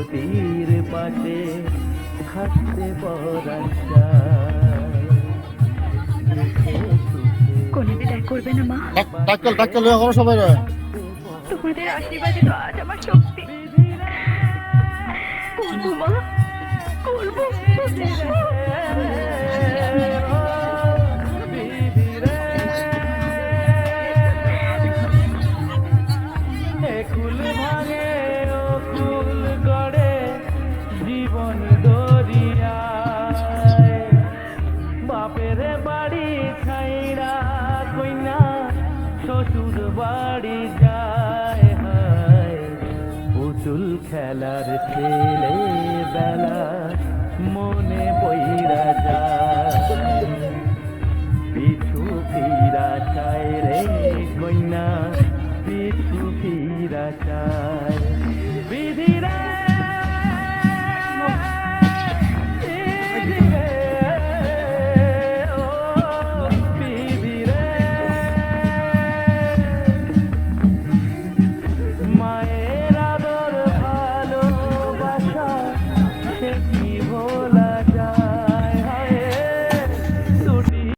নদীর পাশে হাসতে পরাশা কোনে বিদায় করবে না মা। ডাক্তার ডাক্তার লয়ে করো সবাই রে। তোমাদের আশীর্বাদে তো আজ আমার শক্তি। করবো মা, করবো। কুল ভাঙে ও কুল গড়ে জীবন দরিয়ায় বাপের বাড়ি ছাইড়া কইনা শ্বশুর বাড়ি যায় পুতুল খেলার ছেলে বেলা